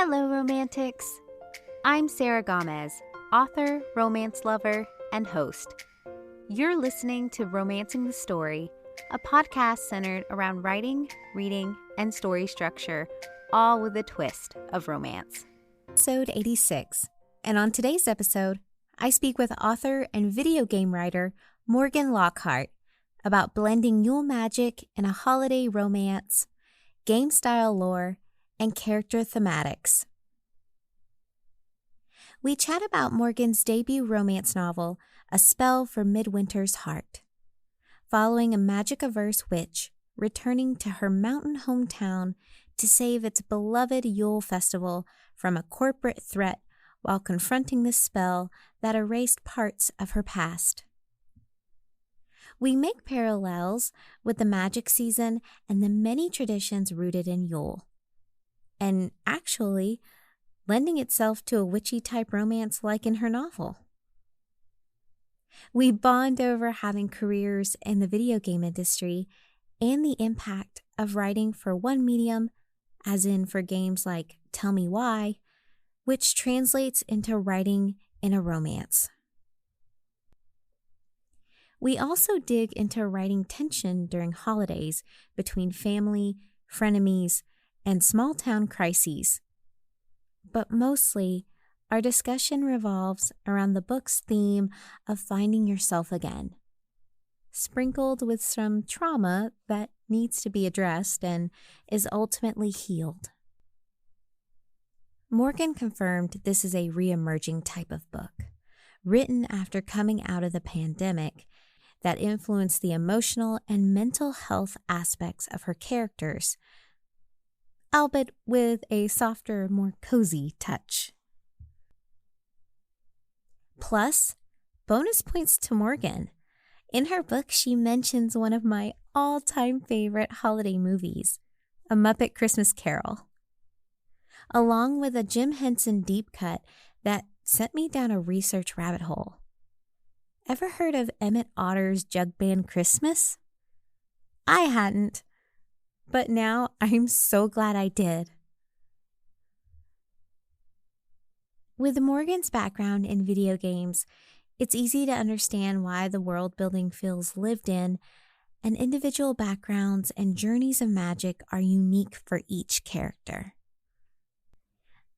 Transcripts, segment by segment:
Hello, Romantics. I'm Sarah Gomez, author, romance lover, and host. You're listening to Romancing the Story, a podcast centered around writing, reading, and story structure, all with a twist of romance. Episode 86. And on today's episode, I speak with author and video game writer Morgan Lockhart about blending Yule magic in a holiday romance, game-style lore, and character thematics. We chat about Morgan's debut romance novel, A Spell for Midwinter's Heart, following a magic-averse witch returning to her mountain hometown to save its beloved Yule festival from a corporate threat while confronting the spell that erased parts of her past. We make parallels with the magic season and the many traditions rooted in Yule, and actually lending itself to a witchy-type romance like in her novel. We bond over having careers in the video game industry and the impact of writing for one medium, as in for games like Tell Me Why, which translates into writing in a romance. We also dig into writing tension during holidays between family, frenemies, and small-town crises. But mostly, our discussion revolves around the book's theme of finding yourself again, sprinkled with some trauma that needs to be addressed and is ultimately healed. Morgan confirmed this is a re-emerging type of book, written after coming out of the pandemic, that influenced the emotional and mental health aspects of her characters, albeit with a softer, more cozy touch. Plus, bonus points to Morgan. In her book, she mentions one of my all-time favorite holiday movies, A Muppet Christmas Carol, along with a Jim Henson deep cut that sent me down a research rabbit hole. Ever heard of Emmet Otter's Jug-band Christmas? I hadn't, but now I'm so glad I did. With Morgan's background in video games, it's easy to understand why the world building feels lived in, and individual backgrounds and journeys of magic are unique for each character.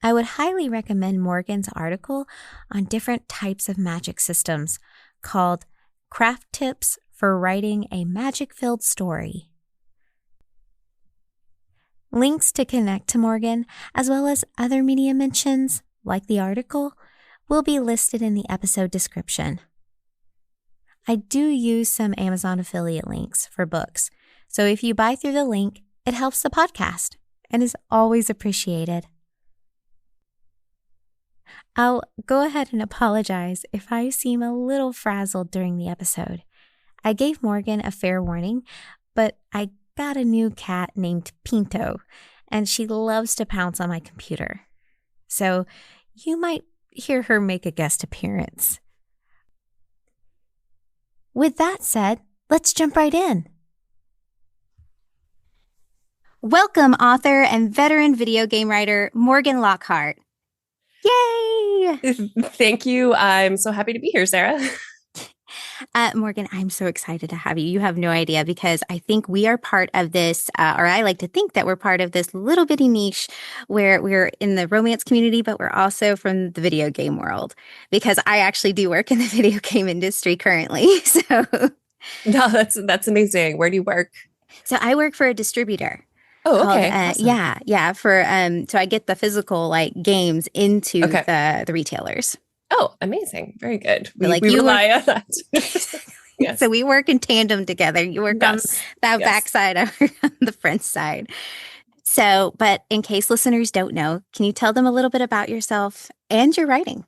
I would highly recommend Morgan's article on different types of magic systems called Craft Tips for Writing a Magic-Filled Story. Links to connect to Morgan, as well as other media mentions, like the article, will be listed in the episode description. I do use some Amazon affiliate links for books, so if you buy through the link, it helps the podcast and is always appreciated. I'll go ahead and apologize if I seem a little frazzled during the episode. I gave Morgan a fair warning, but I got a new cat named Pinto, and she loves to pounce on my computer. So you might hear her make a guest appearance. With that said, let's jump right in. Welcome, author and veteran video game writer Morgan Lockhart. Yay! Thank you. I'm so happy to be here, Sarah. Morgan, I'm so excited to have you. You have no idea, because I think we are part of this, or I like to think that we're part of this little bitty niche where we're in the romance community, but we're also from the video game world, because I actually do work in the video game industry currently. So, No, that's amazing. Where do you work? So I work for a distributor. Oh, okay. Awesome. Yeah. For so I get the physical games into the retailers. Oh, amazing. Very good. We rely on that. Yes. So we work in tandem together. You work on that backside, I work on the front side. So, but in case listeners don't know, can you tell them a little bit about yourself and your writing?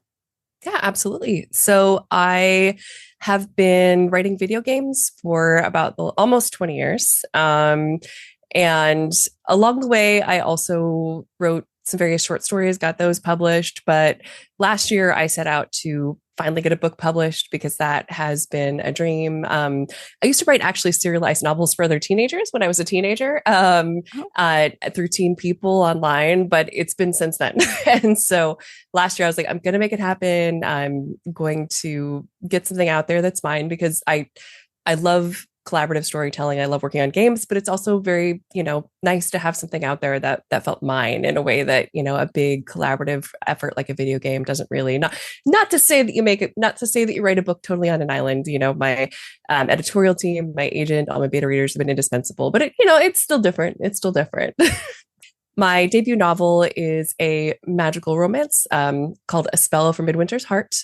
Yeah, absolutely. So I have been writing video games for about almost 20 years. And along the way, I also wrote some various short stories, got those published. But last year, I set out to finally get a book published because that has been a dream. I used to write actually serialized novels for other teenagers when I was a teenager, Oh, through Teen People online, but it's been since then. And so last year I was like, I'm going to make it happen. I'm going to get something out there that's mine because I love collaborative storytelling. I love working on games, but it's also very, nice to have something out there that felt mine in a way that, a big collaborative effort like a video game doesn't really. Not to say that you make it, not to say that you write a book totally on an island. My editorial team, my agent, all my beta readers have been indispensable, but it's still different. It's still different. My debut novel is a magical romance called A Spell for Midwinter's Heart,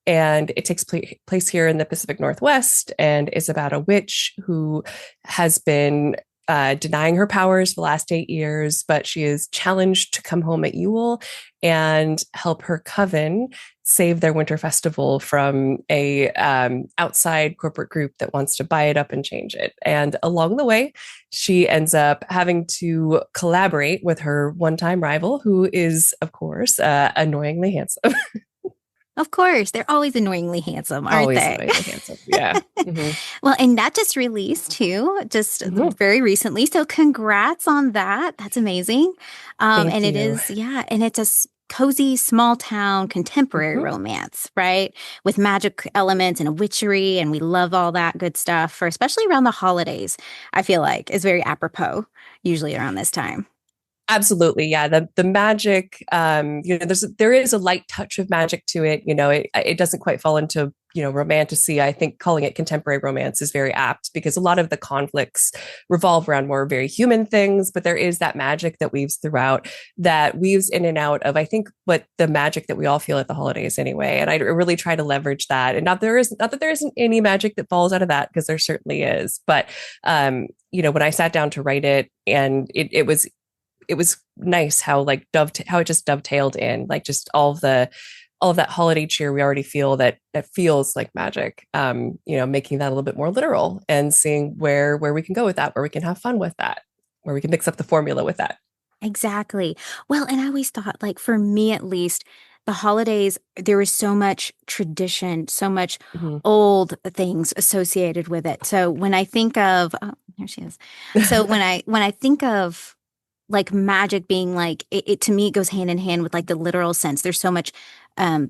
and it takes place here in the Pacific Northwest and is about a witch who has been denying her powers for the last 8 years, but she is challenged to come home at Yule and help her coven save their winter festival from a outside corporate group that wants to buy it up and change it. And along the way, she ends up having to collaborate with her one-time rival, who is, of course, annoyingly handsome. Of course, they're always annoyingly handsome, aren't Always they? annoyingly handsome. Yeah. Mm-hmm. Well, and that just released too, just Mm-hmm. very recently. So congrats on that. That's amazing. Thank And it you. is, yeah, and it's a cozy small town contemporary Mm-hmm. romance, right? With magic elements and a witchery, and we love all that good stuff for especially around the holidays. I feel like is very apropos usually around this time. Absolutely, yeah. The magic, there is a light touch of magic to it. It doesn't quite fall into romantasy. I think calling it contemporary romance is very apt because a lot of the conflicts revolve around more very human things, but there is that magic that weaves throughout, that weaves in and out of, I think, what the magic that we all feel at the holidays anyway. And I really try to leverage that. And not that there isn't any magic that falls out of that, because there certainly is. But when I sat down to write it, and it was nice how how it just dovetailed in, like, just all of that holiday cheer we already feel, that feels like magic, making that a little bit more literal and seeing where we can go with that, where we can have fun with that, where we can mix up the formula with that. Exactly. Well, and I always thought, like, for me at least, the holidays, there was so much tradition, so much Mhm. old things associated with it. So when I think of, oh, here she is. So when I think of like magic being like it to me, it goes hand in hand with like the literal sense. There's so much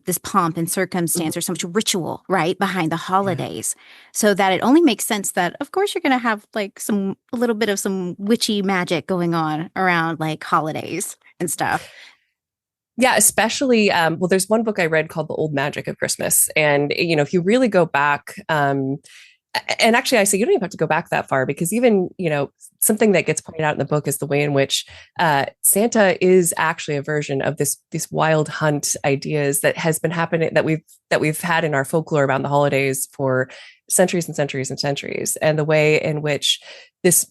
this pomp and Mhm. circumstance, there's so much ritual right behind the Yeah. holidays, so that it only makes sense that of course you're going to have like a little bit of some witchy magic going on around like holidays and stuff. Yeah, especially well, there's one book I read called The Old Magic of Christmas. And if you really go back, and actually I say you don't even have to go back that far, because even, something that gets pointed out in the book is the way in which Santa is actually a version of these wild hunt ideas that has been happening, that we've had in our folklore around the holidays for centuries and centuries and centuries. And the way in which this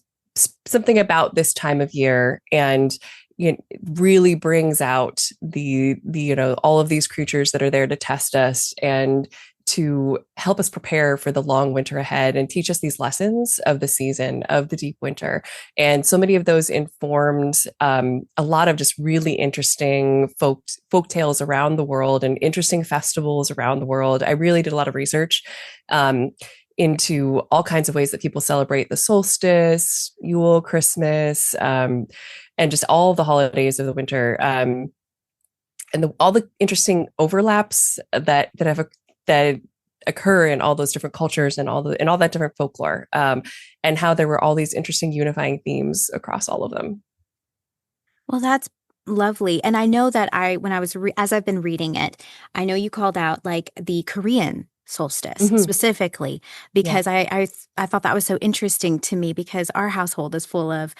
something about this time of year, and really brings out the all of these creatures that are there to test us and to help us prepare for the long winter ahead, and teach us these lessons of the season of the deep winter. And so many of those informed a lot of just really interesting folk tales around the world, and interesting festivals around the world. I really did a lot of research um, into all kinds of ways that people celebrate the solstice, Yule, Christmas, and just all the holidays of the winter, and all the interesting overlaps that occur in all those different cultures, and all that different folklore, and how there were all these interesting unifying themes across all of them. Well, that's lovely. And I know that when I was as I've been reading it, I know you called out like the Korean solstice Mm-hmm. specifically, Yeah. because I thought that was so interesting to me, because our household is full of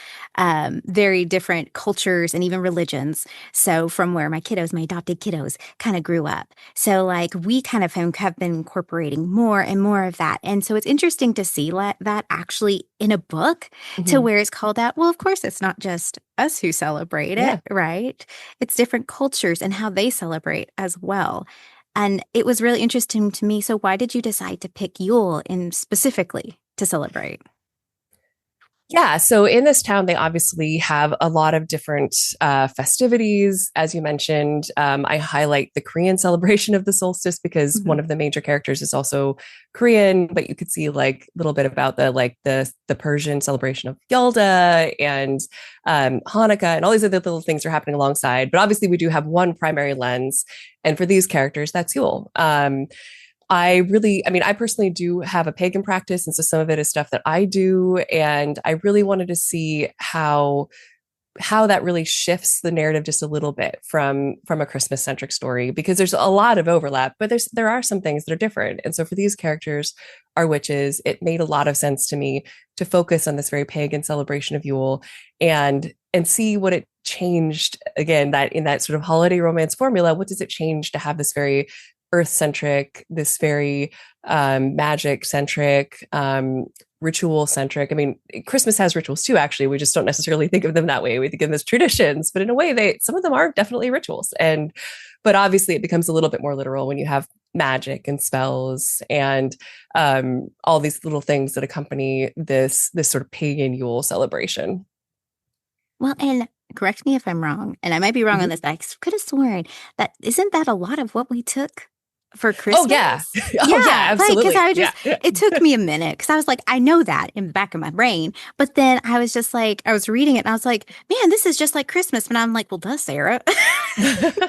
very different cultures and even religions. So from where my adopted kiddos kind of grew up. So like we kind of have been incorporating more and more of that. And so it's interesting to see that actually in a book, to Mm-hmm. where it's called out. Well, of course, it's not just us who celebrate it, Yeah. right? It's different cultures and how they celebrate as well. And it was really interesting to me. So why did you decide to pick Yule in specifically to celebrate? Yeah, so in this town, they obviously have a lot of different festivities. As you mentioned, I highlight the Korean celebration of the solstice because Mhm. one of the major characters is also Korean, but you could see like a little bit about the Persian celebration of Yalda and Hanukkah, and all these other little things are happening alongside. But obviously, we do have one primary lens, and for these characters, that's Yule. I personally do have a pagan practice. And so some of it is stuff that I do. And I really wanted to see how that really shifts the narrative just a little bit from a Christmas centric story, because there's a lot of overlap, but there are some things that are different. And so for these characters are witches, it made a lot of sense to me to focus on this very pagan celebration of Yule and see what it changed again, that in that sort of holiday romance formula, what does it change to have this very earth centric, this very magic centric, ritual centric. I mean, Christmas has rituals too, actually. We just don't necessarily think of them that way. We think of them as traditions, but in a way, some of them are definitely rituals. But obviously it becomes a little bit more literal when you have magic and spells and all these little things that accompany this sort of pagan Yule celebration. Well, and correct me if I'm wrong, and I might be wrong on Mhm. this, but I could have sworn that isn't that a lot of what we took for Oh yeah. Christmas? Oh yeah, Yeah, like, because absolutely. I Yeah. just, it took me a minute because I was like, I know that in the back of my brain. But then I was just like, I was reading it and I was like, man, this is just like Christmas. And I'm like, well, duh, Sarah.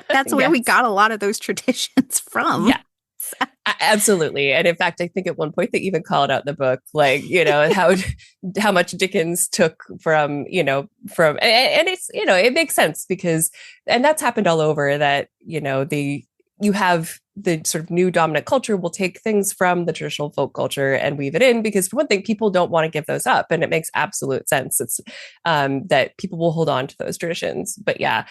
That's where we Yes. got a lot of those traditions from. Yeah. Absolutely. And in fact, I think at one point they even call it out in the book, like, how much Dickens took from, and it's, it makes sense because, and that's happened all over that, you have the sort of new dominant culture will take things from the traditional folk culture and weave it in because for one thing, people don't want to give those up. And it makes absolute sense. It's that people will hold on to those traditions. But yeah,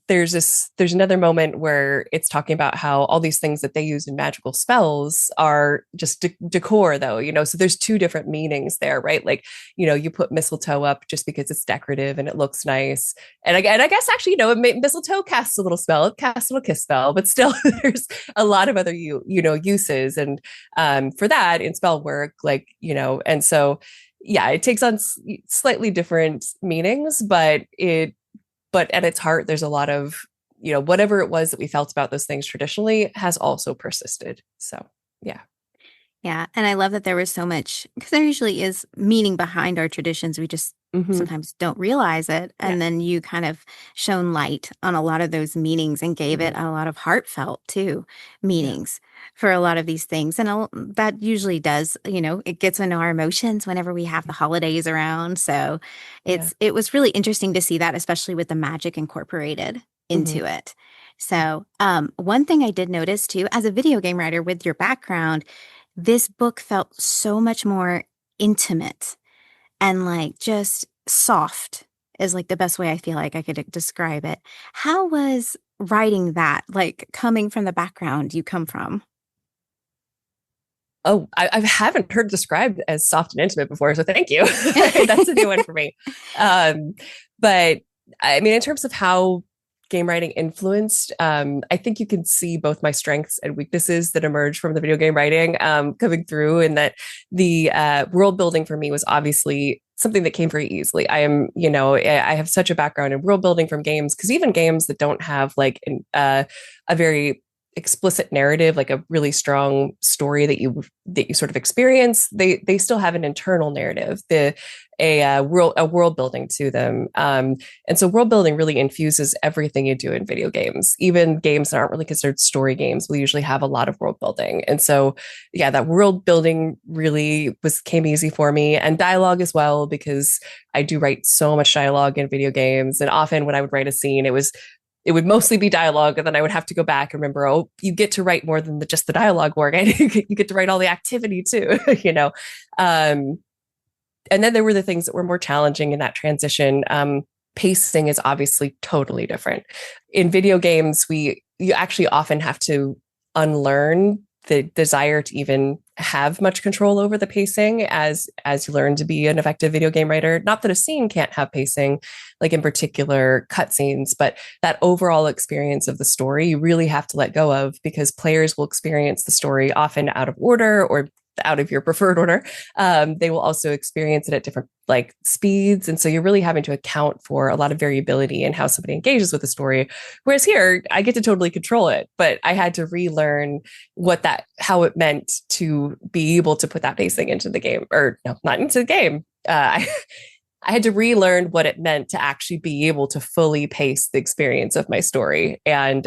there's another moment where it's talking about how all these things that they use in magical spells are just decor though, so there's two different meanings there, right? Like, you put mistletoe up just because it's decorative and it looks nice. And I guess actually, mistletoe casts a little spell, it casts a little kiss spell, but still there's a lot of other uses. And for that in spell work, like, and so yeah, it takes on slightly different meanings, but at its heart, there's a lot of, whatever it was that we felt about those things traditionally has also persisted. So, yeah. Yeah. And I love that there was so much, because there usually is meaning behind our traditions. We just Mm-hmm. sometimes don't realize it. Yeah. And then you kind of shone light on a lot of those meanings and gave it Mm-hmm. a lot of heartfelt, too, Yeah. meanings for a lot of these things. And that usually does, it gets into our emotions whenever we have the holidays around. So Yeah. it was really interesting to see that, especially with the magic incorporated Mm-hmm. into it. So, one thing I did notice too, as a video game writer with your background, this book felt so much more intimate and like just soft is like the best way I feel like I could describe it. How was writing that, like coming from the background you come from? Oh, I haven't heard described as soft and intimate before, so thank you. That's a new one for me. Um, but I mean, in terms of how game writing influenced, I think you can see both my strengths and weaknesses that emerge from the video game writing coming through, and that the world building for me was obviously something that came very easily. I have such a background in world building from games, because even games that don't have like a very explicit narrative, like a really strong story that you sort of experience, they still have an internal narrative, a world building to them, and so world building really infuses everything you do in video games. Even games that aren't really considered story games will usually have a lot of world building, and so yeah, that world building really came easy for me, and dialogue as well, because I do write so much dialogue in video games, and often when I would write a scene, it would mostly be dialogue, and then I would have to go back and remember, oh, you get to write more than just the dialogue work. You get to write all the activity too, Um, and then there were the things that were more challenging in that transition. Pacing is obviously totally different. In video games, you actually often have to unlearn the desire to even have much control over the pacing as you learn to be an effective video game writer. Not that a scene can't have pacing, like in particular cutscenes, but that overall experience of the story you really have to let go of, because players will experience the story often out of order, or out of your preferred order, they will also experience it at different like speeds. And so you're really having to account for a lot of variability in how somebody engages with the story. Whereas here, I get to totally control it, but I had to relearn how it meant to be able to put that pacing into the game, or no, not into the game. I had to relearn what it meant to actually be able to fully pace the experience of my story. And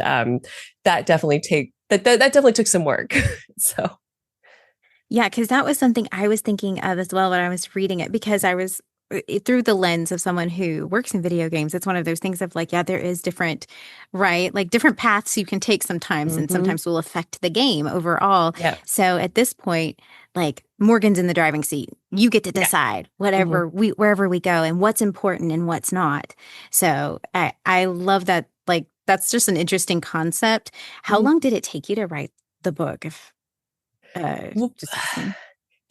that definitely took some work. So. Yeah, because that was something I was thinking of as well when I was reading it, because I was through the lens of someone who works in video games. It's one of those things of like, yeah, there is different, right? Like different paths you can take sometimes, and sometimes will affect the game overall. Yeah. So at this point, like Morgan's in the driving seat. You get to decide wherever we go and what's important and what's not. So I love that. Like, that's just an interesting concept. How long did it take you to write the book?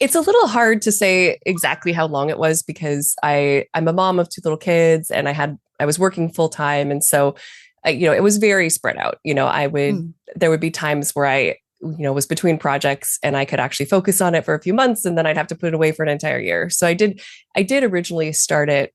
It's a little hard to say exactly how long it was, because I'm a mom of two little kids, and I was working full time. And so, it was very spread out. There would be times where I, was between projects, and I could actually focus on it for a few months, and then I'd have to put it away for an entire year. So I did originally start it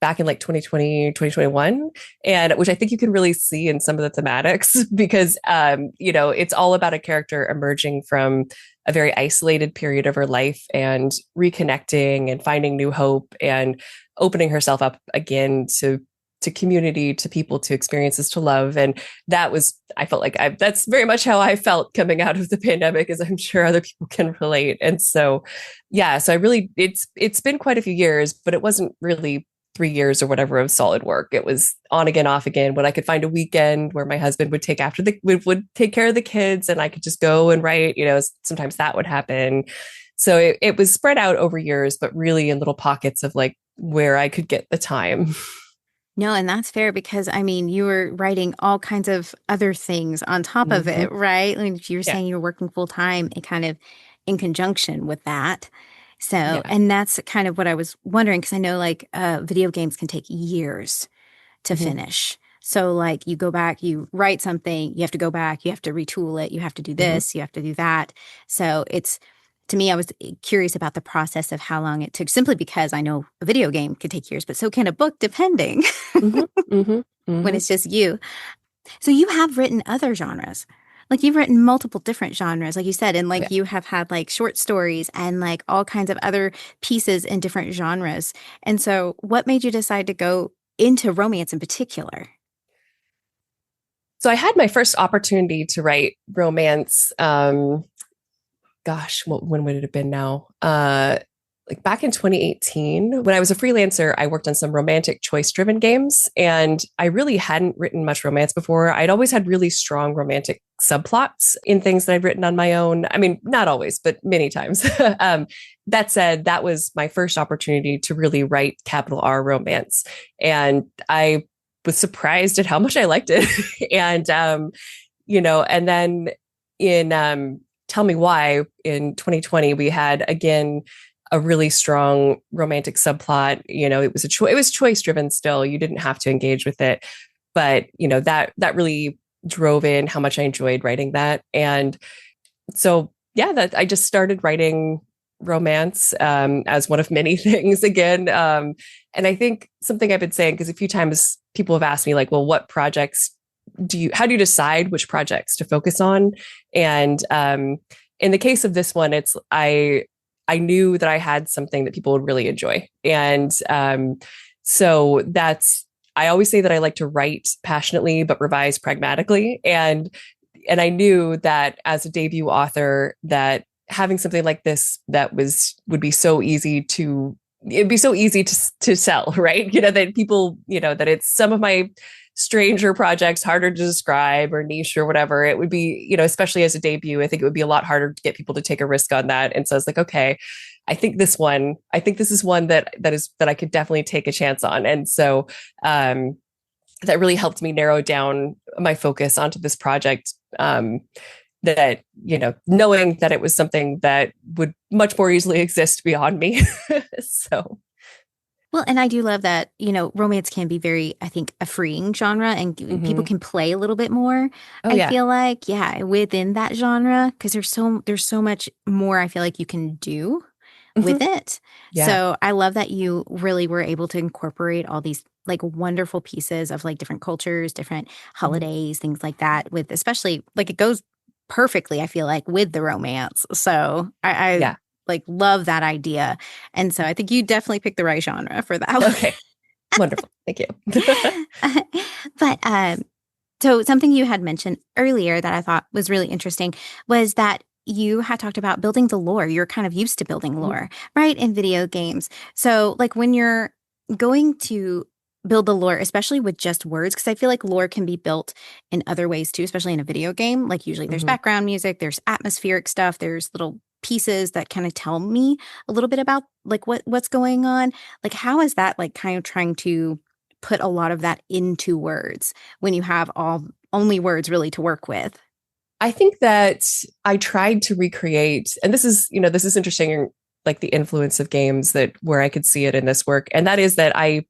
back in like 2020, 2021, and which I think you can really see in some of the thematics, because, it's all about a character emerging from a very isolated period of her life and reconnecting and finding new hope and opening herself up again to community, to people, to experiences, to love. And I felt like that's very much how I felt coming out of the pandemic, as I'm sure other people can relate. And so, yeah, so it's been quite a few years, but it wasn't really 3 years or whatever of solid work. It was on again, off again, when I could find a weekend where my husband would would take care of the kids, and I could just go and write, sometimes that would happen. So it was spread out over years, but really in little pockets of like where I could get the time. No, and that's fair, because I mean, you were writing all kinds of other things on top of it, right? Like you were saying, you were working full time and kind of in conjunction with that. So, and that's kind of what I was wondering, because I know like video games can take years to finish. So like you go back, you write something, you have to go back, you have to retool it, you have to do this, you have to do that. So to me, I was curious about the process of how long it took, simply because I know a video game could take years, but so can a book, depending when it's just you. So you have written other genres. Like you've written multiple different genres, like you said, and like you have had like short stories and like all kinds of other pieces in different genres. And so what made you decide to go into romance in particular? So I had my first opportunity to write romance. When would it have been now? Like back in 2018, when I was a freelancer, I worked on some romantic choice-driven games, and I really hadn't written much romance before. I'd always had really strong romantic subplots in things that I'd written on my own. I mean, not always, but many times. That said, that was my first opportunity to really write capital R romance. And I was surprised at how much I liked it. And, and then in Tell Me Why in 2020, we had, again, a really strong romantic subplot. It was choice driven still. You didn't have to engage with it, but that really drove in how much I enjoyed writing that. And so, that I just started writing romance as one of many things again. And I think something I've been saying, because a few times people have asked me like, well, what projects how do you decide which projects to focus on? And in the case of this one, I knew that I had something that people would really enjoy. And so I always say that I like to write passionately, but revise pragmatically. And I knew that as a debut author, that having something like this would be so easy to sell, right? That people, that it's some of my stranger projects, harder to describe or niche or whatever. It would be, especially as a debut, I think it would be a lot harder to get people to take a risk on that. And so I was like, okay, I think this is one that I could definitely take a chance on. And so that really helped me narrow down my focus onto this project. That, knowing that it was something that would much more easily exist beyond me. So. Well, and I do love that, romance can be very, I think, a freeing genre and people Hmm. can play a little bit more. Oh I yeah. feel like, yeah, within that genre, because there's so much more I feel like you can do with Hmm. it. Yeah. So I love that you really were able to incorporate all these like wonderful pieces of like different cultures, different Hmm. holidays, things like that, with especially like it goes perfectly, I feel like, with the romance. So I Yeah. like love that idea. And so I think you definitely picked the right genre for that one. Okay. Wonderful. Thank you. But so something you had mentioned earlier that I thought was really interesting was that you had talked about building the lore. You're kind of used to building Mhm. lore, right, in video games. So like when you're going to build the lore, especially with just words, because I feel like lore can be built in other ways too, especially in a video game. Like usually there's Mhm. background music, there's atmospheric stuff, there's little pieces that kind of tell me a little bit about like what's going on. Like how is that like kind of trying to put a lot of that into words when you have all only words really to work with? I think that I tried to recreate, and this is interesting, like the influence of games that where I could see it in this work, and that is that I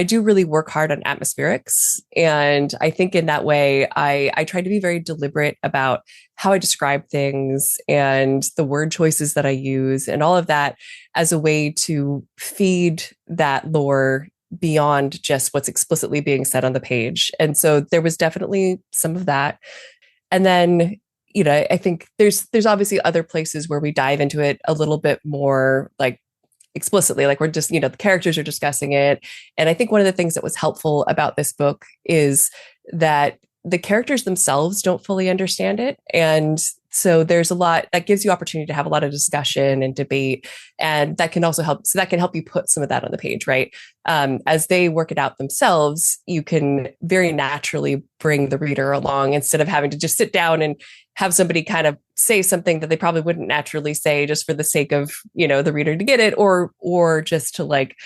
do really work hard on atmospherics, and I think in that way I try to be very deliberate about how I describe things and the word choices that I use, and all of that as a way to feed that lore beyond just what's explicitly being said on the page. And so there was definitely some of that. And then, I think there's obviously other places where we dive into it a little bit more like explicitly, like we're just, the characters are discussing it. And I think one of the things that was helpful about this book is that the characters themselves don't fully understand it. And so there's a lot that gives you opportunity to have a lot of discussion and debate. And that can also help. So that can help you put some of that on the page, right? As they work it out themselves, you can very naturally bring the reader along instead of having to just sit down and have somebody kind of say something that they probably wouldn't naturally say just for the sake of, the reader to get it, or just to like,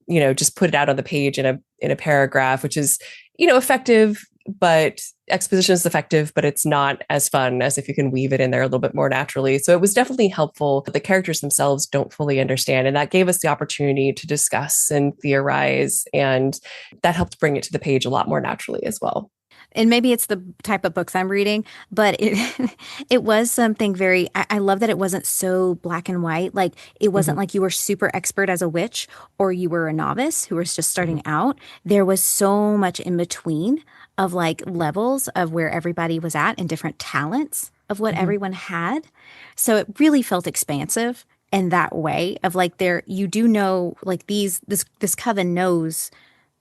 just put it out on the page in a paragraph, which is, effective, but exposition is effective, but it's not as fun as if you can weave it in there a little bit more naturally. So it was definitely helpful. The characters themselves don't fully understand. And that gave us the opportunity to discuss and theorize. And that helped bring it to the page a lot more naturally as well. And maybe it's the type of books I'm reading, but it it was something very I love that it wasn't so black and white. Like it wasn't Mhm. like you were super expert as a witch or you were a novice who was just Mhm. starting out. There was so much in between of like levels of where everybody was at and different talents of what Mhm. everyone had. So it really felt expansive in that way of like there you do know like this coven knows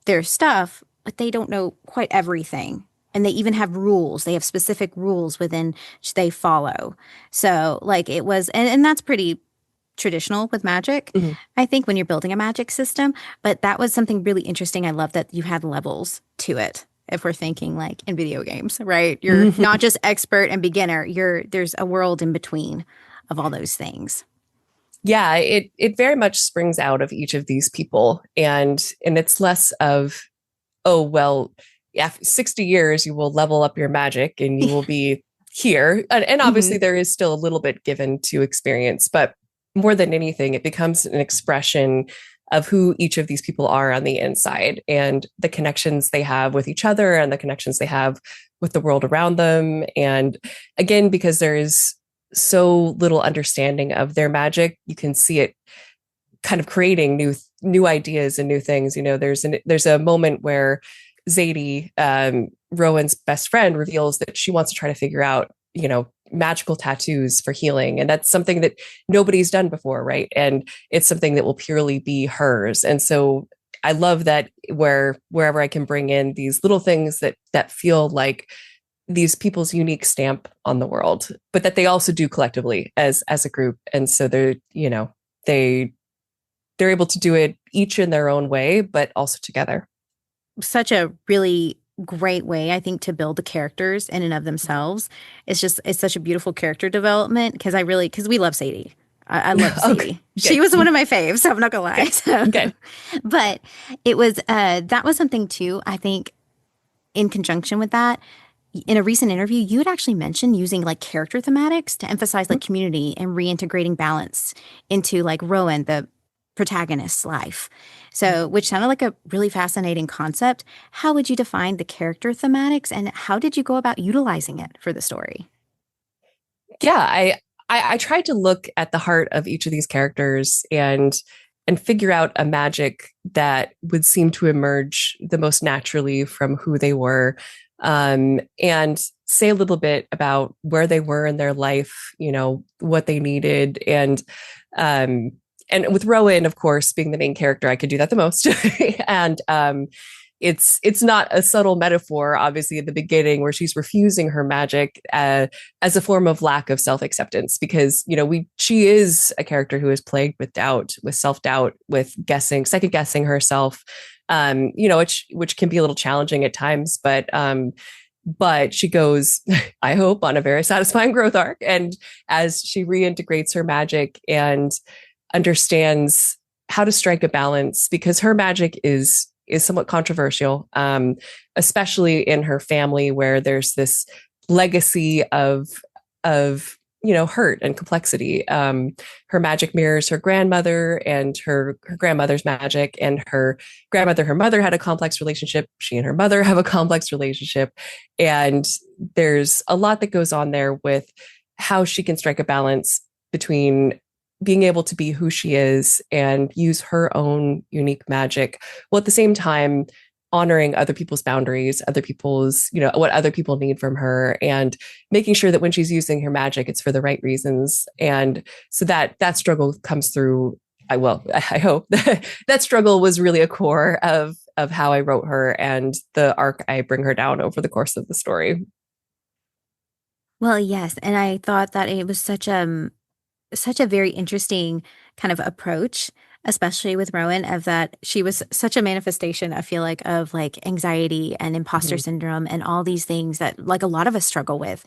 their stuff, but they don't know quite everything. And they even have rules. They have specific rules within which they follow. So, like, it was, and that's pretty traditional with magic, Mhm. I think, when you're building a magic system. But that was something really interesting. I love that you had levels to it. If we're thinking like in video games, right? You're not just expert and beginner. There's a world in between of all those things. Yeah, it very much springs out of each of these people, and it's less of, oh well, yeah, 60 years you will level up your magic and you will be here, and obviously Hmm. there is still a little bit given to experience, but more than anything it becomes an expression of who each of these people are on the inside and the connections they have with each other and the connections they have with the world around them. And again, because there is so little understanding of their magic, you can see it kind of creating new ideas and new things. There's a moment where Zadie, Rowan's best friend, reveals that she wants to try to figure out, magical tattoos for healing, and that's something that nobody's done before, right? And it's something that will purely be hers. And so I love that wherever I can bring in these little things that feel like these people's unique stamp on the world, but that they also do collectively as a group. And so they they're able to do it each in their own way, but also together. Such a really great way, I think, to build the characters in and of themselves. It's such a beautiful character development because we love Sadie. I love Oh, Sadie. She good. was one of my faves, so I'm not gonna lie. Good. So, Good. but it was that was something too, I think, in conjunction with that. In a recent interview, you had actually mentioned using like character thematics to emphasize like community and reintegrating balance into like Rowan, the protagonist's life. So, which sounded like a really fascinating concept. How would you define the character thematics, and how did you go about utilizing it for the story? Yeah, I tried to look at the heart of each of these characters and figure out a magic that would seem to emerge the most naturally from who they were, and say a little bit about where they were in their life, what they needed, and with Rowan, of course, being the main character, I could do that the most. And it's not a subtle metaphor, obviously, at the beginning where she's refusing her magic as a form of lack of self-acceptance, because she is a character who is plagued with doubt, with self-doubt, with second guessing herself, which can be a little challenging at times, but she goes, I hope, on a very satisfying growth arc. And as she reintegrates her magic and understands how to strike a balance, because her magic is somewhat controversial, especially in her family, where there's this legacy of hurt and complexity. Her magic mirrors her grandmother and her grandmother's magic, and her mother had a complex relationship. She and her mother have a complex relationship, and there's a lot that goes on there with how she can strike a balance between being able to be who she is and use her own unique magic, while at the same time honoring other people's boundaries, other people's, what other people need from her, and making sure that when she's using her magic, it's for the right reasons. And so that struggle comes through. I hope that struggle was really a core of how I wrote her and the arc I bring her down over the course of the story. Well, yes, and I thought that it was such a very interesting kind of approach, especially with Rowan, of that she was such a manifestation, I feel like, of like anxiety and imposter syndrome and all these things that like a lot of us struggle with,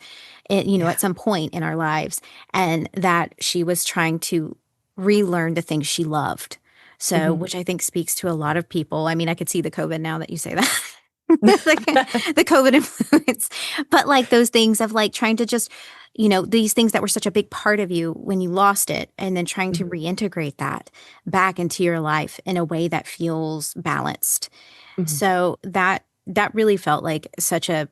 at some point in our lives, and that she was trying to relearn the things she loved. So, which I think speaks to a lot of people. I mean, I could see the COVID now that you say that. The COVID influence, but like those things of like trying to just, these things that were such a big part of you when you lost it, and then trying to reintegrate that back into your life in a way that feels balanced. So that really felt like such a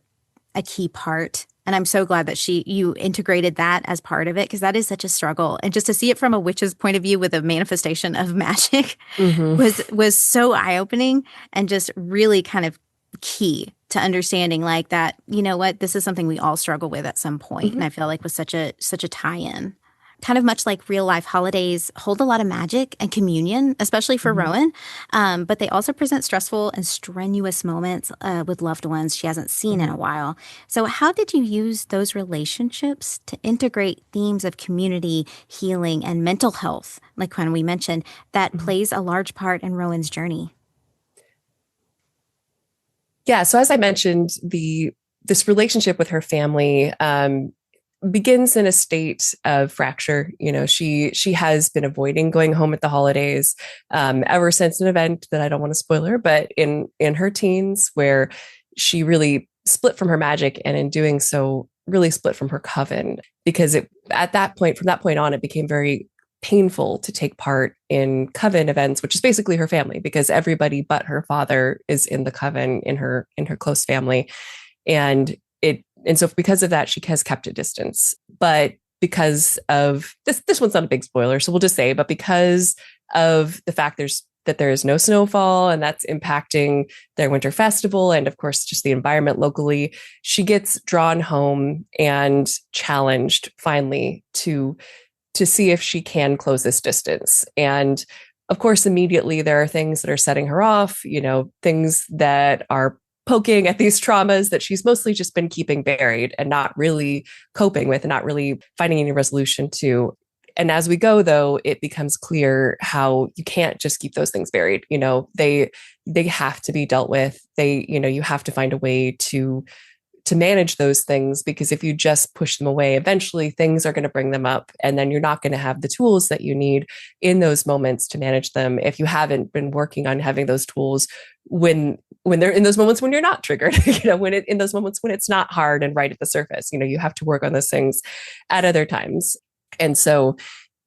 key part. And I'm so glad that you integrated that as part of it, because that is such a struggle. And just to see it from a witch's point of view with a manifestation of magic was so eye-opening, and just really kind of key to understanding like that, this is something we all struggle with at some point. And I feel like was such a tie-in. Kind of much like real life, holidays hold a lot of magic and communion, especially for Rowan. But they also present stressful and strenuous moments with loved ones she hasn't seen in a while. So how did you use those relationships to integrate themes of community, healing, and mental health, like when we mentioned, that plays a large part in Rowan's journey? Yeah. So as I mentioned, this relationship with her family begins in a state of fracture. She has been avoiding going home at the holidays ever since an event that I don't want to spoil her, but in her teens, where she really split from her magic, and in doing so, really split from her coven, because from that point on, it became very painful to take part in coven events, which is basically her family, because everybody but her father is in the coven in her close family. And so because of that, she has kept a distance. But because of this one's not a big spoiler, so we'll just say, but because of the fact that there is no snowfall, and that's impacting their winter festival, and of course just the environment locally, she gets drawn home and challenged finally to see if she can close this distance. And of course, immediately there are things that are setting her off, things that are poking at these traumas that she's mostly just been keeping buried and not really coping with, and not really finding any resolution to. And as we go, though, it becomes clear how you can't just keep those things buried. They have to be dealt with. You have to find a way to manage those things, because if you just push them away, eventually things are going to bring them up, and then you're not going to have the tools that you need in those moments to manage them if you haven't been working on having those tools when they're in those moments when you're not triggered, in those moments when it's not hard and right at the surface. You have to work on those things at other times. And so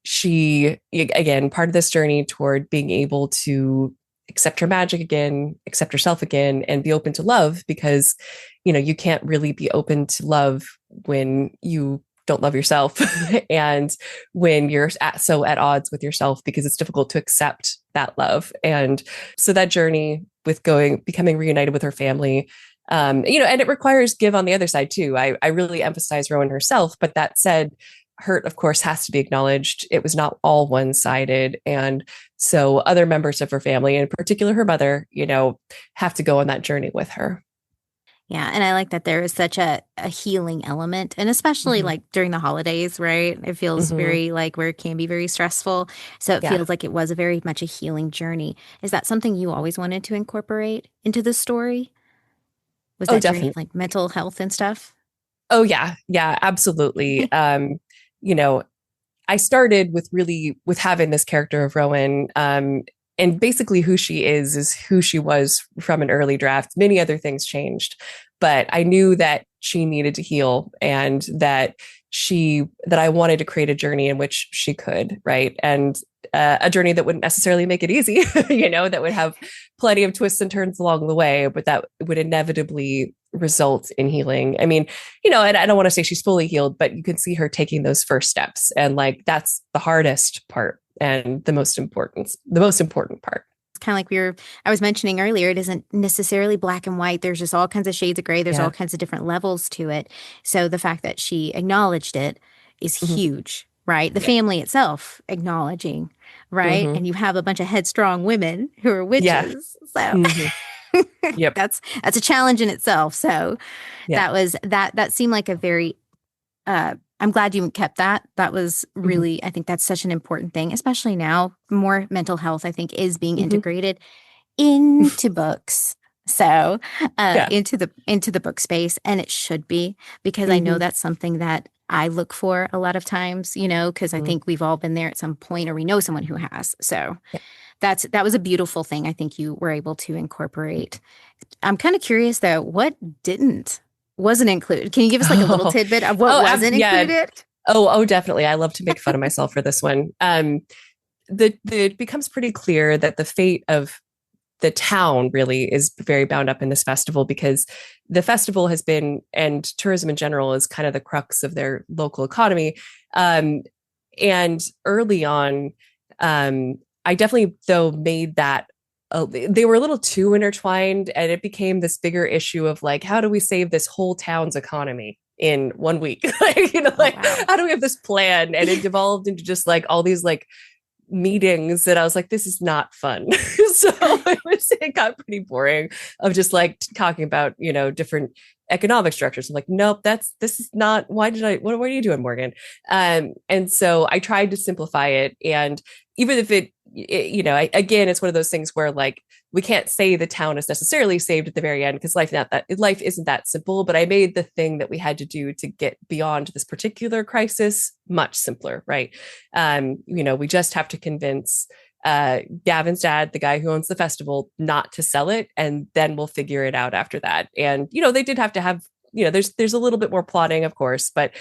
she, again, part of this journey toward being able to accept her magic again, accept herself again, and be open to love, because, you can't really be open to love when you don't love yourself and when you're at odds with yourself, because it's difficult to accept that love. And so that journey with becoming reunited with her family, and it requires give on the other side too. I really emphasize Rowan herself, but that said, hurt, of course, has to be acknowledged. It was not all one-sided. And so other members of her family, in particular her mother, have to go on that journey with her. Yeah, and I like that there is such a healing element, and especially Mm-hmm. like during the holidays, right? It feels Mm-hmm. very like where it can be very stressful. So it Yeah. feels like it was a very much a healing journey. Is that something you always wanted to incorporate into the story? Was Oh, that journey of definitely. like mental health and stuff? Oh, yeah. Yeah, absolutely. You know, I started with having this character of Rowan, and basically who she is who she was from an early draft. Many other things changed, but I knew that she needed to heal, and that I wanted to create a journey in which she could, right? And a journey that wouldn't necessarily make it easy, that would have plenty of twists and turns along the way, but that would inevitably result in healing. I mean, and I don't want to say she's fully healed, but you can see her taking those first steps. And like, that's the hardest part and the most important part. It's kind of like I was mentioning earlier, it isn't necessarily black and white. There's just all kinds of shades of gray. There's all Yeah. kinds of different levels to it. So the fact that she acknowledged it is Mm-hmm. huge, right? The Yeah. family itself acknowledging, right? Mm-hmm. And you have a bunch of headstrong women who are Yeah. witches. So Mm-hmm. Yep. that's a challenge in itself. So Yeah. that seemed like a very I'm glad you kept that. That was Mm-hmm. really, I think that's such an important thing, especially now. More mental health, I think, is being Mm-hmm. integrated into books. So Yeah. into the book space, and it should be, because I know Mm-hmm. that's something that I look for a lot of times, because I Mm-hmm. think we've all been there at some point, or we know someone who has. So Yeah. that was a beautiful thing I think you were able to incorporate. I'm kind of curious though, what wasn't included? Can you give us like a little Oh, tidbit of what wasn't yeah. included? Oh, definitely. I love to make fun of myself for this one. It becomes pretty clear that the fate of the town really is very bound up in this festival, because the festival has been, and tourism in general is kind of the crux of their local economy. And early on, I definitely though made that they were a little too intertwined, and it became this bigger issue of like, how do we save this whole town's economy in 1 week? Like, Oh, wow. how do we have this plan? And it devolved into just like all these like meetings that I was like, this is not fun. So it got pretty boring of just like talking about, different economic structures. I'm like, nope, this is not, what are you doing, Morgan? And so I tried to simplify it. And even if again, it's one of those things where like, we can't say the town is necessarily saved at the very end, because life isn't that simple. But I made the thing that we had to do to get beyond this particular crisis much simpler, right? We just have to convince Gavin's dad, the guy who owns the festival, not to sell it, and then we'll figure it out after that. And they did have to have, there's a little bit more plotting, of course, but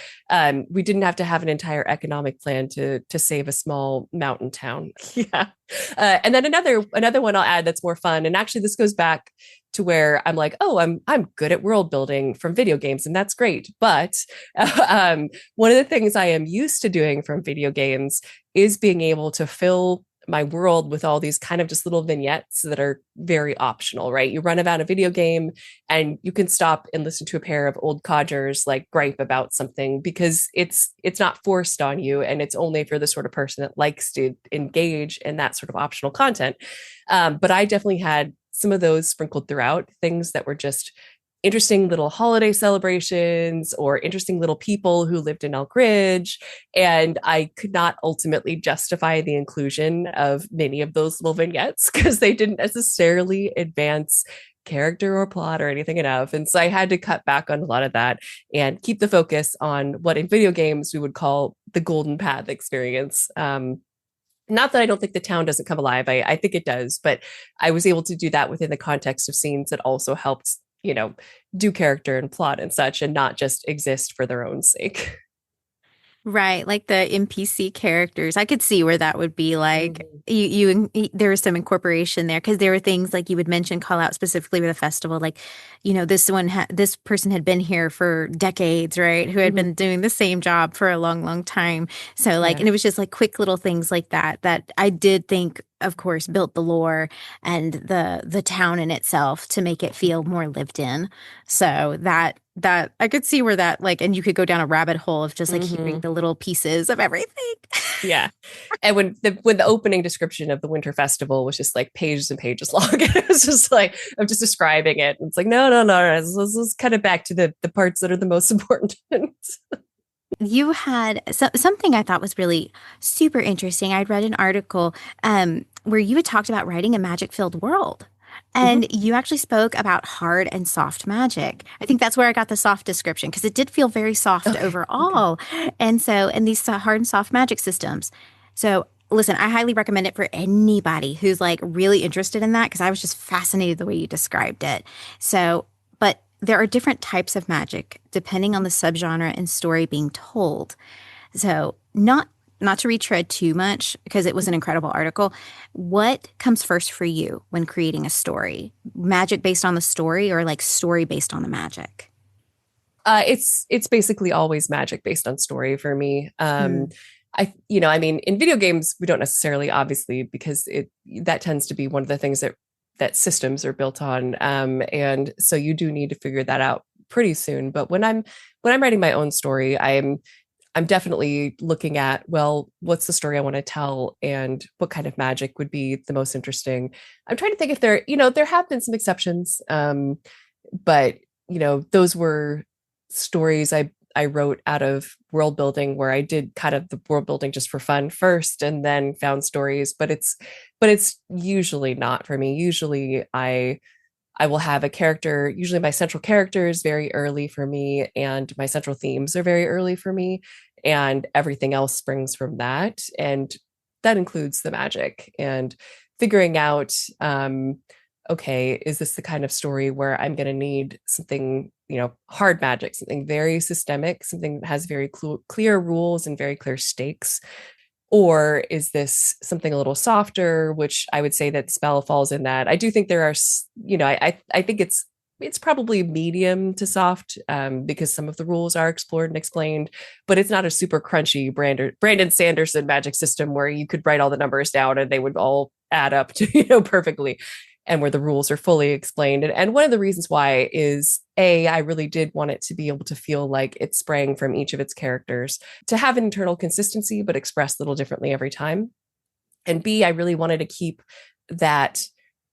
we didn't have to have an entire economic plan to save a small mountain town. Yeah. And then another one I'll add that's more fun, and actually this goes back to where I'm like, oh, I'm good at world building from video games, and that's great. But one of the things I am used to doing from video games is being able to fill my world with all these kind of just little vignettes that are very optional, right? You run about a video game and you can stop and listen to a pair of old codgers like gripe about something, because it's not forced on you, and it's only for the sort of person that likes to engage in that sort of optional content. But I definitely had some of those sprinkled throughout, things that were just interesting little holiday celebrations or interesting little people who lived in Elk Ridge. And I could not ultimately justify the inclusion of many of those little vignettes because they didn't necessarily advance character or plot or anything enough. And so I had to cut back on a lot of that and keep the focus on what in video games we would call the golden path experience. Not that I don't think the town doesn't come alive. I think it does, but I was able to do that within the context of scenes that also helped, do character and plot and such, and not just exist for their own sake. Right, like the NPC characters. I could see where that would be like Mhm. there was some incorporation there because there were things like you would mention call out specifically with a festival like this person had been here for decades, right? Who had Mhm. been doing the same job for a long, long time. So like Yeah. and it was just like quick little things like that I did think of course built the lore and the town in itself to make it feel more lived in. So that I could see where that like, and you could go down a rabbit hole of just like hearing Mhm. the little pieces of everything. Yeah. And when the opening description of the Winter Festival was just like pages and pages long, it was just like I'm just describing it. And it's like, no. Let's kind of back to the parts that are the most important. You had something I thought was really super interesting. I'd read an article where you had talked about writing a magic filled world. Mhm. And you actually spoke about hard and soft magic. I think that's where I got the soft description because it did feel very soft Okay. Okay. overall. And so, and these hard and soft magic systems. So, listen, I highly recommend it for anybody who's like really interested in that because I was just fascinated the way you described it. So, but there are different types of magic depending on the subgenre and story being told. So, not to retread too much because it was an incredible article. What comes first for you when creating a story? Magic based on the story or like story based on the magic? It's basically always magic based on story for me. Hmm. I mean, in video games, we don't necessarily, obviously, because that tends to be one of the things that systems are built on, and so you do need to figure that out pretty soon. But when I'm writing my own story, I'm definitely looking at, well, what's the story I want to tell and what kind of magic would be the most interesting. I'm trying to think if there have been some exceptions, but those were stories I wrote out of world building where I did kind of the world building just for fun first and then found stories, but it's usually not for me. Usually I will have a character, usually my central character is very early for me and my central themes are very early for me and everything else springs from that, and that includes the magic and figuring out, okay, is this the kind of story where I'm going to need something, hard magic, something very systemic, something that has very clear rules and very clear stakes? Or is this something a little softer, which I would say that spell falls in that. I do think there are, I think it's probably medium to soft, because some of the rules are explored and explained, but it's not a super crunchy Brandon Sanderson magic system where you could write all the numbers down and they would all add up to, perfectly, and where the rules are fully explained. And one of the reasons why is I really did want it to be able to feel like it sprang from each of its characters, to have an internal consistency, but expressed a little differently every time. And B, I really wanted to keep that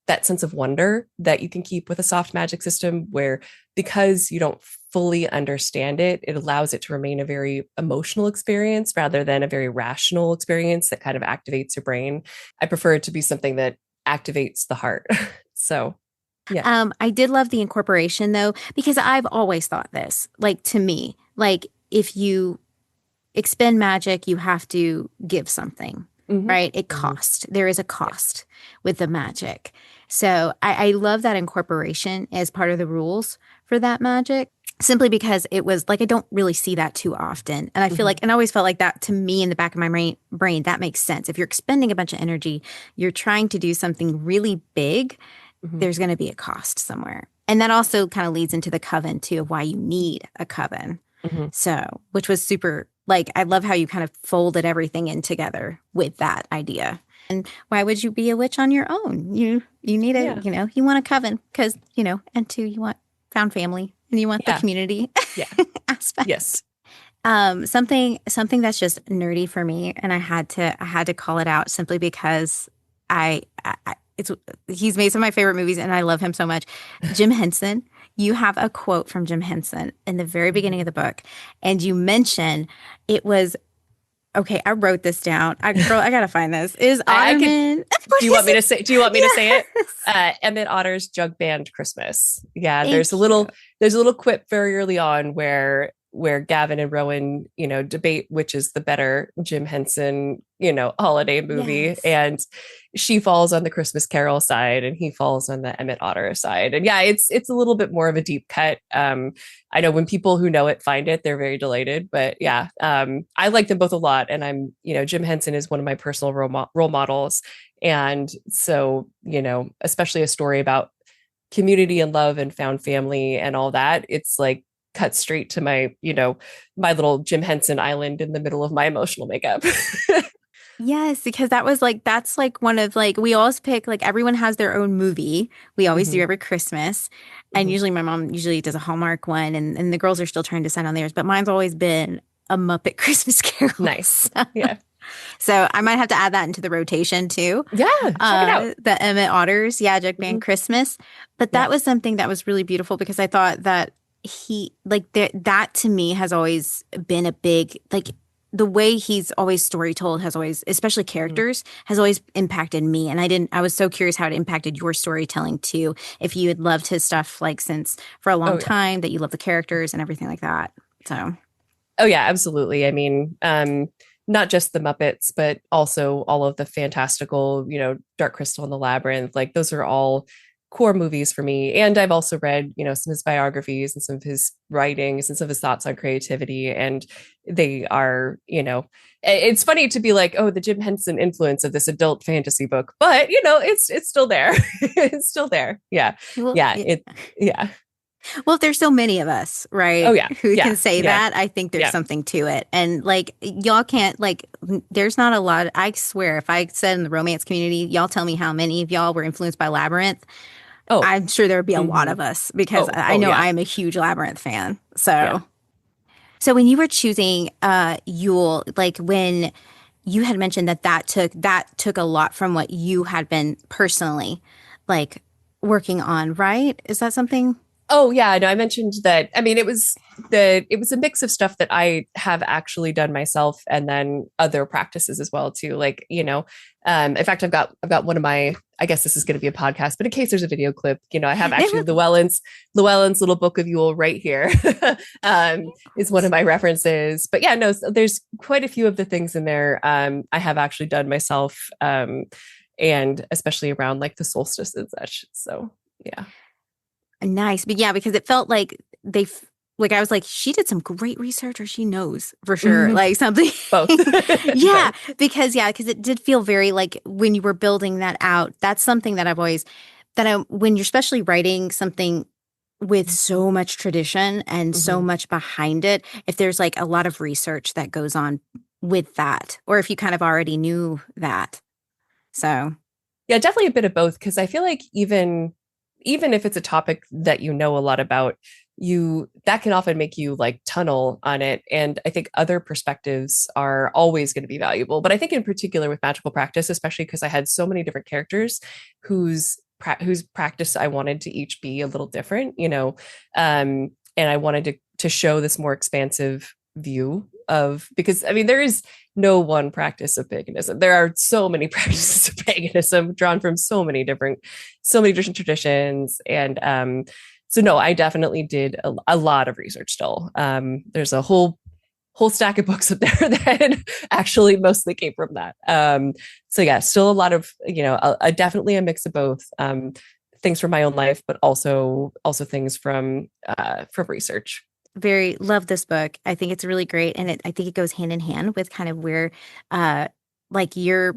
that sense of wonder that you can keep with a soft magic system where, because you don't fully understand it, it allows it to remain a very emotional experience rather than a very rational experience that kind of activates your brain. I prefer it to be something that activates the heart. So, yeah. I did love the incorporation though, because I've always thought this, like to me, like if you expend magic, you have to give something, Mm-hmm. right? It Mm-hmm. cost. There is a Yeah. cost with the magic. So I love that incorporation as part of the rules for that magic. Simply because it was like I don't really see that too often. And I feel Mm-hmm. like, and I always felt like that to me in the back of my brain, that makes sense. If you're expending a bunch of energy, you're trying to do something really big, Mm-hmm. there's going to be a cost somewhere. And that also kind of leads into the coven too, of why you need a coven. Mm-hmm. So, which was super, like, I love how you kind of folded everything in together with that idea. And why would you be a witch on your own? You need a, Yeah. you want a coven because, and two, you want found family and you want the Yeah. community Yeah. aspect. Yes. Something that's just nerdy for me, and I had to call it out simply because it's he's made some of my favorite movies, and I love him so much. Jim Henson. You have a quote from Jim Henson in the very beginning of the book, and you mention it was okay. I wrote this down. I gotta find this. Is I could. Otterman? Do you want me to say? Do you want me to say it? Yes. Emmet Otter's Jug-band Christmas. Yeah, Thank you. there's a little quip very early on where where Gavin and Rowan, debate which is the better Jim Henson, holiday movie. Yes. And she falls on the Christmas Carol side and he falls on the Emmet Otter side. And yeah, it's a little bit more of a deep cut. I know when people who know it find it, they're very delighted. But yeah, I like them both a lot. And Jim Henson is one of my personal role models. And so, especially a story about community and love and found family and all that, it's like cut straight to my, my little Jim Henson island in the middle of my emotional makeup. Yes, because that's like one of like we always pick like everyone has their own movie. We always do every Christmas. And usually my mom usually does a Hallmark one and the girls are still trying to decide on theirs, but mine's always been a Muppet Christmas Carol. Nice. Yeah. So I might have to add that into the rotation too. Yeah, check it out. The Emmet Otters, yeah, Jug-band Christmas. But that was something that was really beautiful because I thought that he like that to me has always been a big like the way he's always story told has always, especially characters, has always impacted me. And I was so curious how it impacted your storytelling too. If you had loved his stuff like since for a long time, that you love the characters and everything like that. So. Oh yeah, absolutely. I mean, not just the Muppets, but also all of the fantastical, Dark Crystal and the Labyrinth. Like those are all core movies for me. And I've also read, some of his biographies and some of his writings and some of his thoughts on creativity. And they are, it's funny to be like, oh, the Jim Henson influence of this adult fantasy book, but it's still there. It's still there. Yeah. Well, yeah. Well, if there's so many of us, right? Oh, yeah. Who can say that, I think there's something to it. And like, y'all can't there's not a lot. I swear, if I said in the romance community, y'all tell me how many of y'all were influenced by Labyrinth. Oh, I'm sure there would be a lot of us because I know I'm a huge Labyrinth fan. So, so when you were choosing Yule, like when you had mentioned that took a lot from what you had been personally like working on, right? Is that something? Oh yeah, no, I mentioned that. I mean, it was a mix of stuff that I have actually done myself, and then other practices as well too. Like in fact, I've got one of my. I guess this is going to be a podcast, but in case there's a video clip, I have actually Llewellyn's little book of Yule right here. Is one of my references. But yeah, no, there's quite a few of the things in there I have actually done myself, and especially around like the solstice and such. So yeah. Nice. But yeah, because it felt like I was like, she did some great research or she knows for sure, like something. Both. Yeah. Because it did feel very like when you were building that out, that's something that when you're especially writing something with so much tradition and so much behind it, if there's like a lot of research that goes on with that, or if you kind of already knew that. So. Yeah, definitely a bit of both. Cause I feel like even if it's a topic that you know a lot about, that can often make you like tunnel on it. And I think other perspectives are always going to be valuable. But I think in particular with magical practice, especially because I had so many different characters whose practice I wanted to each be a little different, and I wanted to show this more expansive view of, because I mean, there is no one practice of paganism. There are so many practices of paganism drawn from so many different traditions. And so no, I definitely did a lot of research still. There's a whole stack of books up there that actually mostly came from that. So yeah, still a lot of, definitely a mix of both, things from my own life, but also things from research. Very love this book. I think it's really great. And I think it goes hand in hand with kind of where like your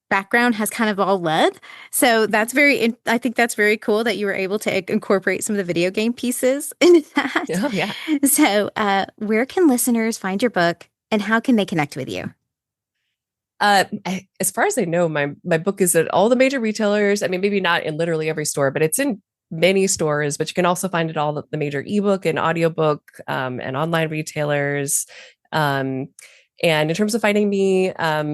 background has kind of all led. So I think that's very cool that you were able to incorporate some of the video game pieces in that. Oh, yeah. So where can listeners find your book and how can they connect with you? As far as I know, my book is at all the major retailers. I mean, maybe not in literally every store, but it's in many stores, but you can also find it all at the major ebook and audiobook and online retailers. And in terms of finding me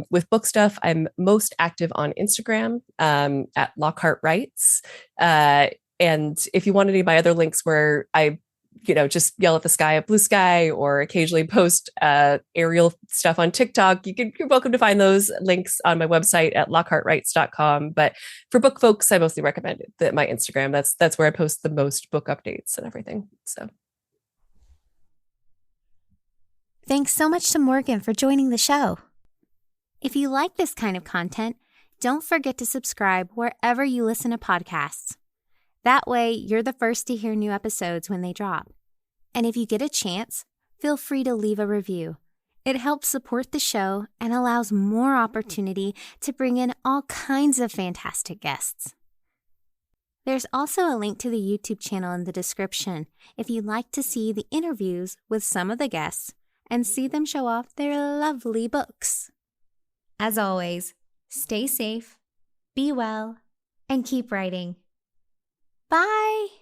with book stuff, I'm most active on Instagram at Lockhart Writes. And if you want any of my other links where I just yell at the sky at Blue Sky or occasionally post aerial stuff on TikTok, you're welcome to find those links on my website at lockhartwrites.com. But for book folks, I mostly recommend it, my Instagram. That's where I post the most book updates and everything. So. Thanks so much to Morgan for joining the show. If you like this kind of content, don't forget to subscribe wherever you listen to podcasts. That way, you're the first to hear new episodes when they drop. And if you get a chance, feel free to leave a review. It helps support the show and allows more opportunity to bring in all kinds of fantastic guests. There's also a link to the YouTube channel in the description if you'd like to see the interviews with some of the guests and see them show off their lovely books. As always, stay safe, be well, and keep writing. Bye!